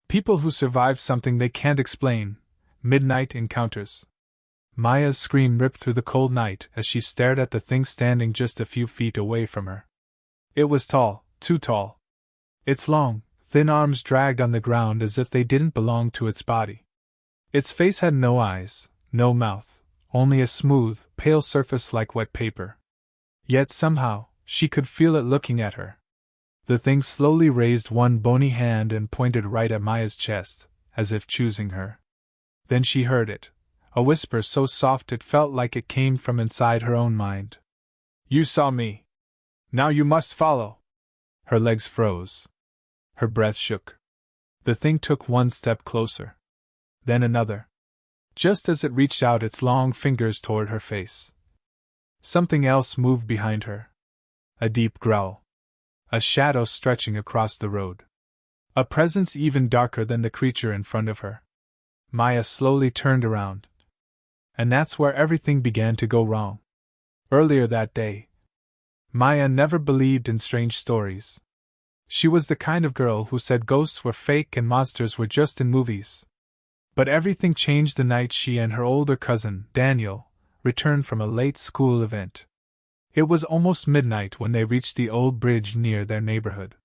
People who survive something they can't explain. Midnight encounters. Maya's scream ripped through the cold night as she stared at the thing standing just a few feet away from her. It was tall, too tall. Its long, thin arms dragged on the ground as if they didn't belong to its body. Its face had no eyes, no mouth, only a smooth, pale surface like wet paper. Yet somehow, she could feel it looking at her. The thing slowly raised one bony hand and pointed right at Maya's chest, as if choosing her. Then she heard it, a whisper so soft it felt like it came from inside her own mind. "You saw me. Now you must follow." Her legs froze. Her breath shook. The thing took one step closer. Then another. Just as it reached out its long fingers toward her face, something else moved behind her. A deep growl. A shadow stretching across the road. A presence even darker than the creature in front of her. Maya slowly turned around. And that's where everything began to go wrong. Earlier that day, Maya never believed in strange stories. She was the kind of girl who said ghosts were fake and monsters were just in movies. But everything changed the night she and her older cousin, Daniel, returned from a late school event. It was almost midnight when they reached the old bridge near their neighborhood.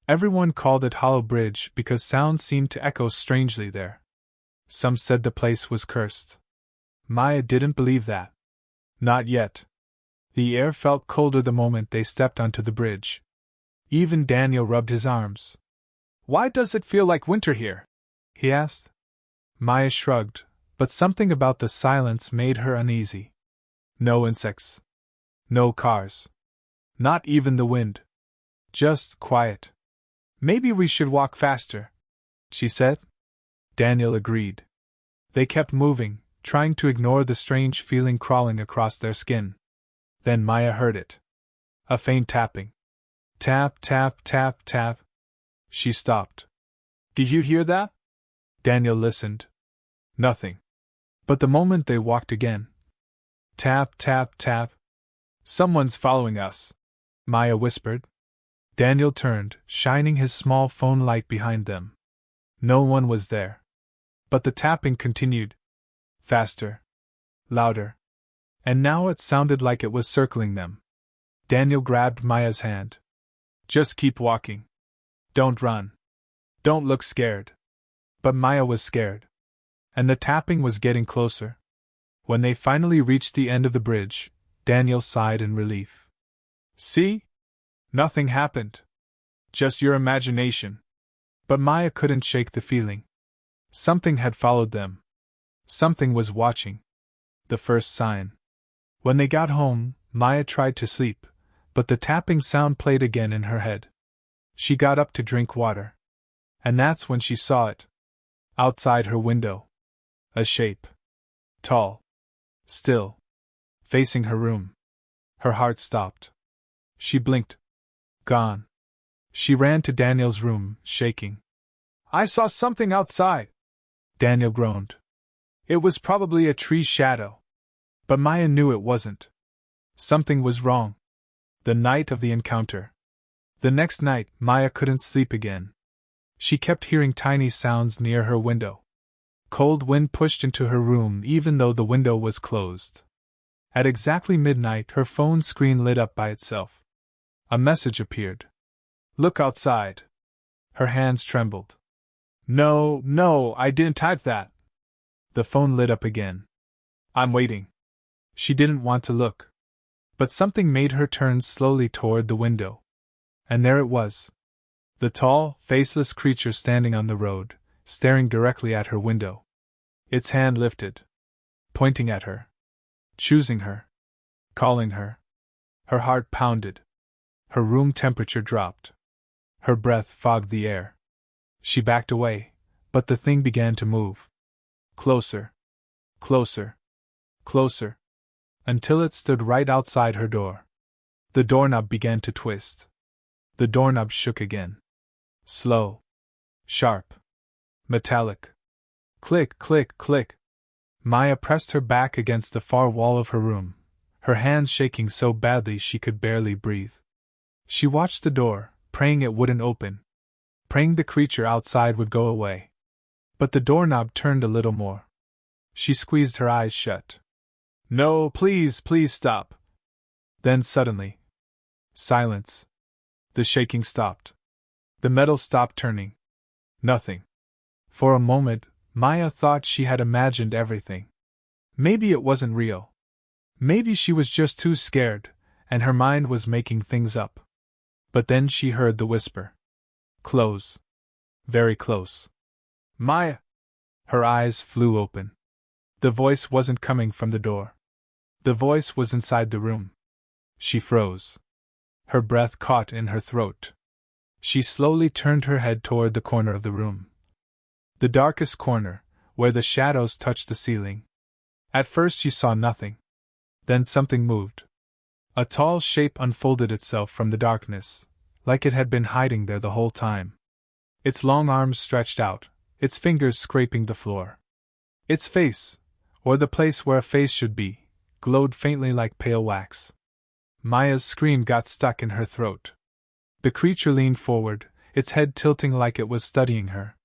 Everyone called it Hollow Bridge because sounds seemed to echo strangely there. Some said the place was cursed. Maya didn't believe that. Not yet. The air felt colder the moment they stepped onto the bridge. Even Daniel rubbed his arms. "Why does it feel like winter here?" he asked. Maya shrugged, but something about the silence made her uneasy. No insects. No cars. Not even the wind. Just quiet. "Maybe we should walk faster," she said. Daniel agreed. They kept moving, trying to ignore the strange feeling crawling across their skin. Then Maya heard it. A faint tapping. Tap, tap, tap, tap. She stopped. "Did you hear that?" Daniel listened. Nothing. But the moment they walked again. Tap, tap, tap. "Someone's following us," Maya whispered. Daniel turned, shining his small phone light behind them. No one was there. But the tapping continued. Faster. Louder. And now it sounded like it was circling them. Daniel grabbed Maya's hand. "Just keep walking. Don't run. Don't look scared." But Maya was scared. And the tapping was getting closer. When they finally reached the end of the bridge, Daniel sighed in relief. "See? Nothing happened. Just your imagination." But Maya couldn't shake the feeling. Something had followed them. Something was watching. The first sign. When they got home, Maya tried to sleep, but the tapping sound played again in her head. She got up to drink water. And that's when she saw it. Outside her window. A shape. Tall. Still. Facing her room. Her heart stopped. She blinked. Gone. She ran to Daniel's room, shaking. "I saw something outside," Daniel groaned. It was probably a tree shadow. But Maya knew it wasn't. Something was wrong. The night of the encounter. The next night, Maya couldn't sleep again. She kept hearing tiny sounds near her window. Cold wind pushed into her room even though the window was closed. At exactly midnight, her phone screen lit up by itself. A message appeared. "Look outside." Her hands trembled. No, I didn't type that." The phone lit up again. "I'm waiting." She didn't want to look. But something made her turn slowly toward the window. And there it was. The tall, faceless creature standing on the road, staring directly at her window. Its hand lifted. Pointing at her. Choosing her. Calling her. Her heart pounded. Her room temperature dropped. Her breath fogged the air. She backed away, but the thing began to move. Closer. Closer. Closer. Until it stood right outside her door. The doorknob began to twist. The doorknob shook again. Slow. Sharp. Metallic. Click, click, click. Maya pressed her back against the far wall of her room, her hands shaking so badly she could barely breathe. She watched the door, praying it wouldn't open. praying the creature outside would go away. But the doorknob turned a little more. She squeezed her eyes shut. No, please, please stop. Then suddenly, silence. The shaking stopped. The metal stopped turning. Nothing. For a moment, Maya thought she had imagined everything. Maybe it wasn't real. Maybe she was just too scared, and her mind was making things up. But then she heard the whisper. Close. Very close. Maya! Her eyes flew open. The voice wasn't coming from the door. The voice was inside the room. She froze. Her breath caught in her throat. She slowly turned her head toward the corner of the room. The darkest corner, where the shadows touched the ceiling. At first she saw nothing. Then something moved. A tall shape unfolded itself from the darkness, like it had been hiding there the whole time. Its long arms stretched out, its fingers scraping the floor. Its face, or the place where a face should be, glowed faintly like pale wax. Maya's scream got stuck in her throat. The creature leaned forward, its head tilting like it was studying her.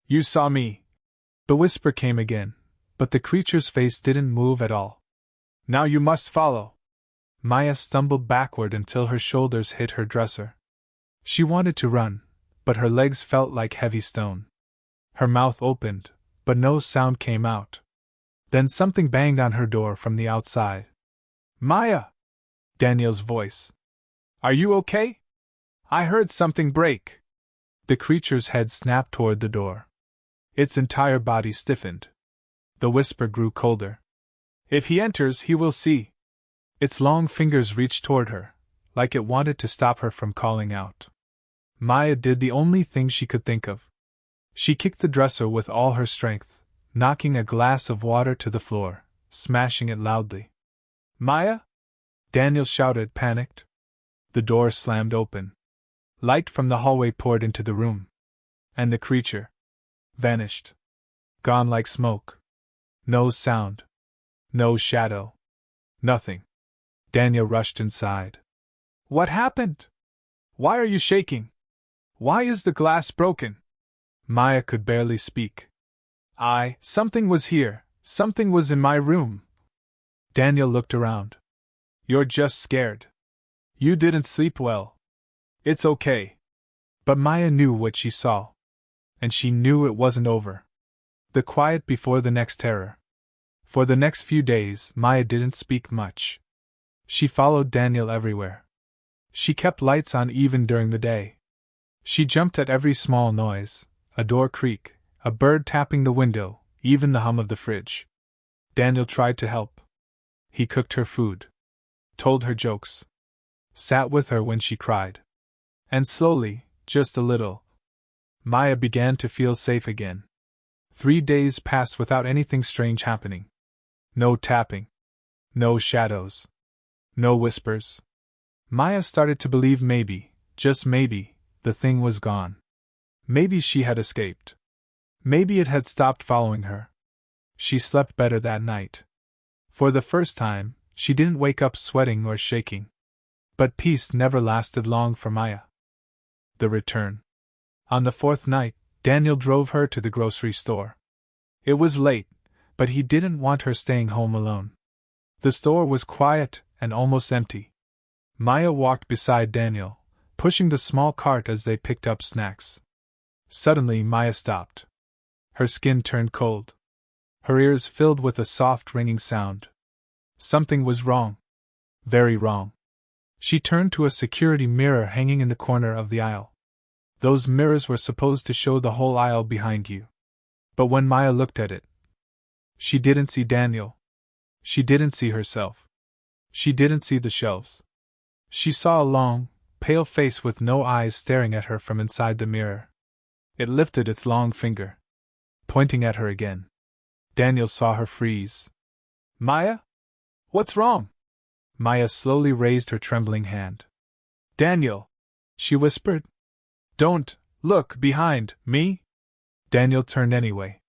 You saw me! The whisper came again, but the creature's face didn't move at all. Now you must follow! Maya stumbled backward until her shoulders hit her dresser. She wanted to run, but her legs felt like heavy stone. Her mouth opened, but no sound came out. Then something banged on her door from the outside. Maya! Daniel's voice. Are you okay? I heard something break. The creature's head snapped toward the door. Its entire body stiffened. The whisper grew colder. If he enters, he will see. Its long fingers reached toward her, like it wanted to stop her from calling out. Maya did the only thing she could think of. She kicked the dresser with all her strength, knocking a glass of water to the floor, smashing it loudly. Maya? Daniel shouted, panicked. The door slammed open. Light from the hallway poured into the room. And the creature vanished. Gone like smoke. No sound. No shadow. Nothing. Daniel rushed inside. What happened? Why are you shaking? Why is the glass broken? Maya could barely speak. Something was here. Something was in my room. Daniel looked around. You're just scared. You didn't sleep well. It's okay. But Maya knew what she saw. And she knew it wasn't over. The quiet before the next terror. For the next few days, Maya didn't speak much. She followed Daniel everywhere. She kept lights on even during the day. She jumped at every small noise, a door creak, a bird tapping the window, even the hum of the fridge. Daniel tried to help. He cooked her food, told her jokes, sat with her when she cried. And slowly, just a little, Maya began to feel safe again. 3 days passed without anything strange happening. No tapping. No shadows. No whispers. Maya started to believe maybe, just maybe, the thing was gone. Maybe she had escaped. Maybe it had stopped following her. She slept better that night. For the first time, she didn't wake up sweating or shaking. But peace never lasted long for Maya. The return. On the 4th night, Daniel drove her to the grocery store. It was late, but he didn't want her staying home alone. The store was quiet and almost empty. Maya walked beside Daniel, pushing the small cart as they picked up snacks. Suddenly Maya stopped. Her skin turned cold. Her ears filled with a soft ringing sound. Something was wrong. Very wrong. She turned to a security mirror hanging in the corner of the aisle. Those mirrors were supposed to show the whole aisle behind you. But when Maya looked at it, she didn't see Daniel. She didn't see herself. She didn't see the shelves. She saw a long, pale face with no eyes staring at her from inside the mirror. It lifted its long finger, pointing at her again. Daniel saw her freeze. Maya? What's wrong? Maya slowly raised her trembling hand. Daniel, she whispered. Don't look behind me. Daniel turned anyway.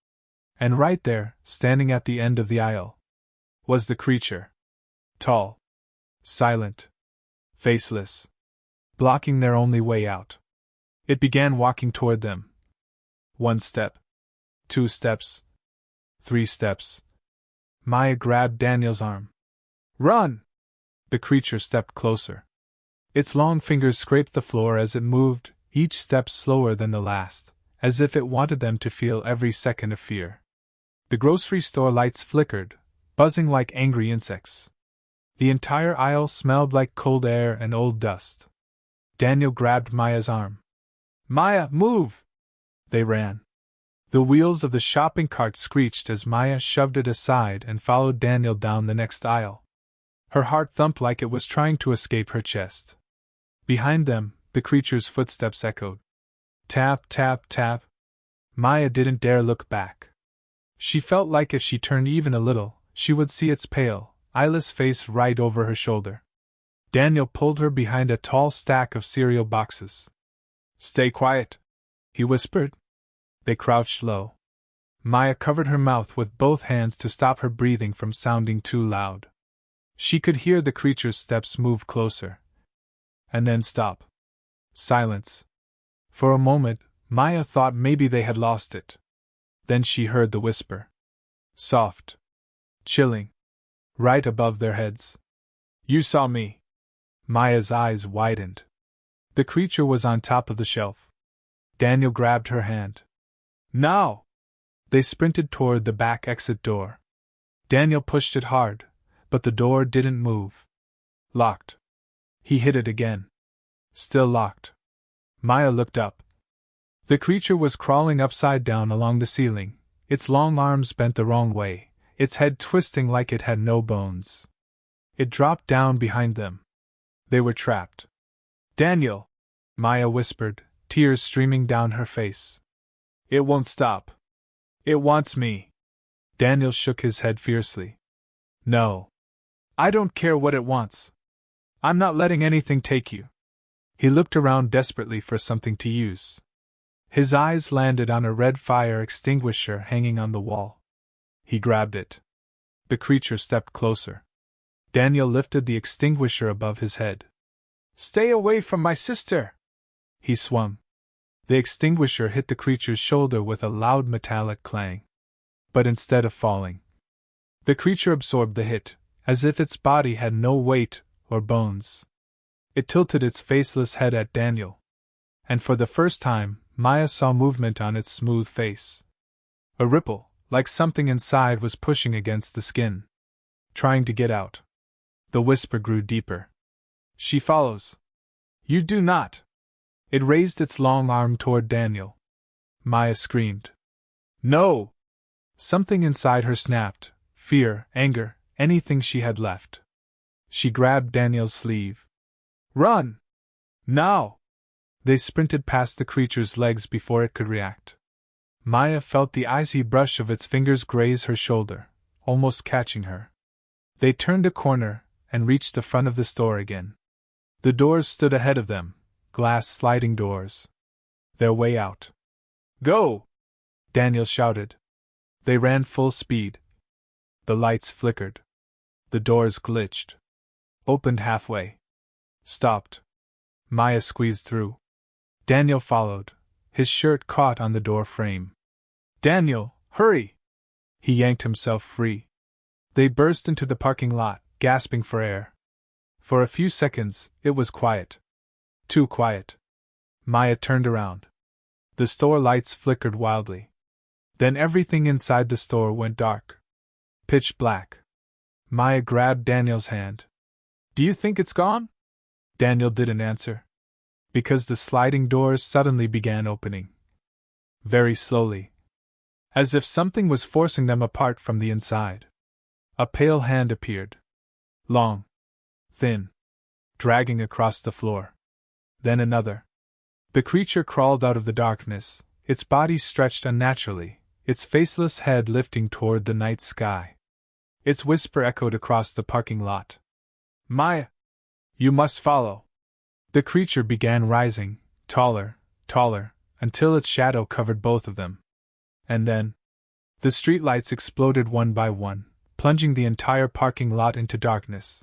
And right there, standing at the end of the aisle, was the creature. Tall. Silent. Faceless. Blocking their only way out. It began walking toward them. 1 step. 2 steps. 3 steps. Maya grabbed Daniel's arm. Run! The creature stepped closer. Its long fingers scraped the floor as it moved, each step slower than the last, as if it wanted them to feel every second of fear. The grocery store lights flickered, buzzing like angry insects. The entire aisle smelled like cold air and old dust. Daniel grabbed Maya's arm. Maya, move! They ran. The wheels of the shopping cart screeched as Maya shoved it aside and followed Daniel down the next aisle. Her heart thumped like it was trying to escape her chest. Behind them, the creature's footsteps echoed. Tap, tap, tap. Maya didn't dare look back. She felt like if she turned even a little, she would see its pale, eyeless face right over her shoulder. Daniel pulled her behind a tall stack of cereal boxes. Stay quiet, he whispered. They crouched low. Maya covered her mouth with both hands to stop her breathing from sounding too loud. She could hear the creature's steps move closer. And then stop. Silence. For a moment, Maya thought maybe they had lost it. Then she heard the whisper. Soft. Chilling. Right above their heads. You saw me. Maya's eyes widened. The creature was on top of the shelf. Daniel grabbed her hand. Now! They sprinted toward the back exit door. Daniel pushed it hard, but the door didn't move. Locked. He hit it again. Still locked. Maya looked up. The creature was crawling upside down along the ceiling, its long arms bent the wrong way, its head twisting like it had no bones. It dropped down behind them. They were trapped. Daniel! Maya whispered, tears streaming down her face. It won't stop. It wants me. Daniel shook his head fiercely. No. I don't care what it wants. I'm not letting anything take you. He looked around desperately for something to use. His eyes landed on a red fire extinguisher hanging on the wall. He grabbed it. The creature stepped closer. Daniel lifted the extinguisher above his head. Stay away from my sister! He swung. The extinguisher hit the creature's shoulder with a loud metallic clang. But instead of falling, the creature absorbed the hit, as if its body had no weight or bones. It tilted its faceless head at Daniel. And for the first time, Maya saw movement on its smooth face. A ripple, like something inside was pushing against the skin. Trying to get out. The whisper grew deeper. She follows. You do not. It raised its long arm toward Daniel. Maya screamed. No! Something inside her snapped. Fear, anger, anything she had left. She grabbed Daniel's sleeve. Run! Now! They sprinted past the creature's legs before it could react. Maya felt the icy brush of its fingers graze her shoulder, almost catching her. They turned a corner and reached the front of the store again. The doors stood ahead of them, glass sliding doors. Their way out. Go! Daniel shouted. They ran full speed. The lights flickered. The doors glitched. Opened halfway. Stopped. Maya squeezed through. Daniel followed, his shirt caught on the door frame. Daniel, hurry! He yanked himself free. They burst into the parking lot, gasping for air. For a few seconds, it was quiet. Too quiet. Maya turned around. The store lights flickered wildly. Then everything inside the store went dark. Pitch black. Maya grabbed Daniel's hand. Do you think it's gone? Daniel didn't answer. Because the sliding doors suddenly began opening. Very slowly. As if something was forcing them apart from the inside. A pale hand appeared. Long. Thin. Dragging across the floor. Then another. The creature crawled out of the darkness, its body stretched unnaturally, its faceless head lifting toward the night sky. Its whisper echoed across the parking lot. Maya! You must follow. The creature began rising, taller, taller, until its shadow covered both of them. And then, the streetlights exploded one by one, plunging the entire parking lot into darkness.